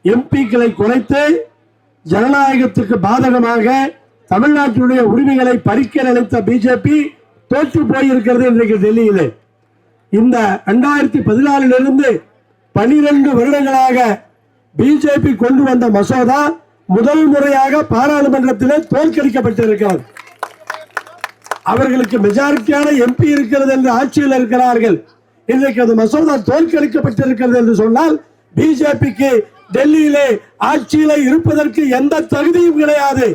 எம்பிக்களை குறைத்து ஜனநாயகத்துக்கு பாதகமாக தமிழ்நாட்டினுடைய உரிமைகளை பறிக்க நினைத்த பிஜேபி தோற்று போயிருக்கிறது இன்றைக்கு டெல்லியில். இந்த 2014 12 வருடங்களாக பிஜேபி கொண்டு வந்த மசோதா முதல் முறையாக பாராளுமன்றத்திலே தோற்கடிக்கப்பட்டிருக்கிறது. அவர்களுக்கு மெஜாரிட்டியான எம்பி இருக்கிறது என்று ஆட்சியில் இருக்கிறார்கள். இன்றைக்கு அந்த மசோதா தோற்கடிக்கப்பட்டிருக்கிறது என்று சொன்னால் பிஜேபிக்கு டெல்லியிலே ஆட்சியில இருப்பதற்கு எந்த தகுதியும் கிடையாது.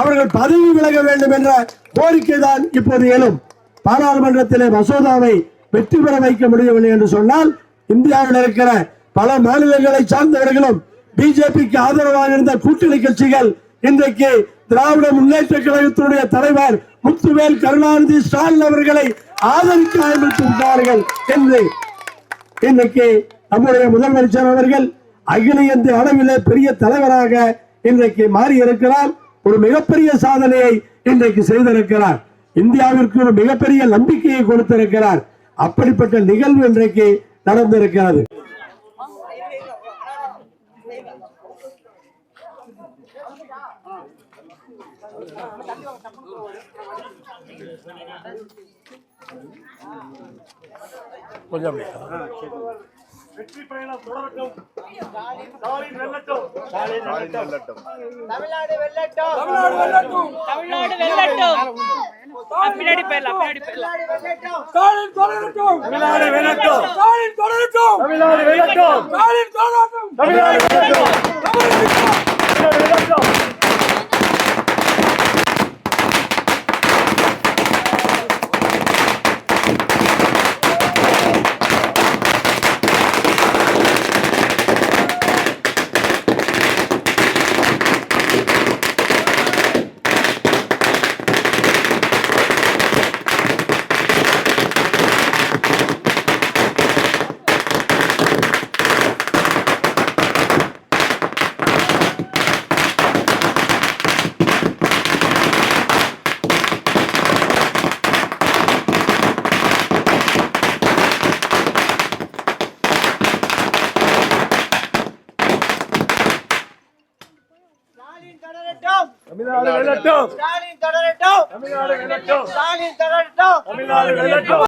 அவர்கள் பதவி விலக வேண்டும் என்ற கோரிக்கை தான் இப்போது எழும். பாராளுமன்றத்திலே மசோதாவை வெற்றி பெற வைக்க முடியவில்லை என்று சொன்னால் இந்தியாவில் இருக்கிற பல மாநிலங்களை சார்ந்தவர்களும் பிஜேபிக்கு ஆதரவாக இருந்த கூட்டணி கட்சிகள் இன்றைக்கு திராவிட முன்னேற்ற கழகத்தினுடைய தலைவர் முத்துவேல் கருணாநிதி ஸ்டாலின் அவர்களை ஆதரிக்க ஆரம்பித்திருக்கிறார்கள் என்று இன்றைக்கு நம்முடைய முதலமைச்சர் அவர்கள் அகில இந்திய அளவிலே பெரிய தலைவராக இன்றைக்கு மாறி இருக்கிறார். ஒரு மிகப்பெரிய சாதனையை இன்றைக்கு செய்திருக்கிறார். இந்தியாவிற்கு ஒரு மிகப்பெரிய நம்பிக்கையை கொடுத்திருக்கிறார். அப்படிப்பட்ட நிகழ்வு இன்றைக்கு நடந்திருக்கிறது. வெற்றி பயணம் தொடரட்டும். ஸ்டாலின் வெல்லட்டும். தமிழ்நாடு வெல்லட்டும். தமிழ்நாடு வெல்லட்டும். தமிழ்நாடு வெல்லட்டும். பின்னாடி போயிடலாம். ஸ்டாலின் தொடரட்டும். தமிழ்நாடு வெல்லட்டும். ஸ்டாலின் தொடரட்டும். தமிழ்நாடு வெல்லட்டும். ஸ்டாலின் தொடரட்டும். தமிழ்நாடு வெல்லட்டும். தமிழ்நாடு வெல்லட்டும். தமிழ்நாடு வெல்லட்டும். ஸ்டாலின் தொடரட்டும். தமிழ்நாடு வெல்லட்டும். ஸ்டாலின் தொடரட்டும். தமிழ்நாடு வெல்லட்டும்.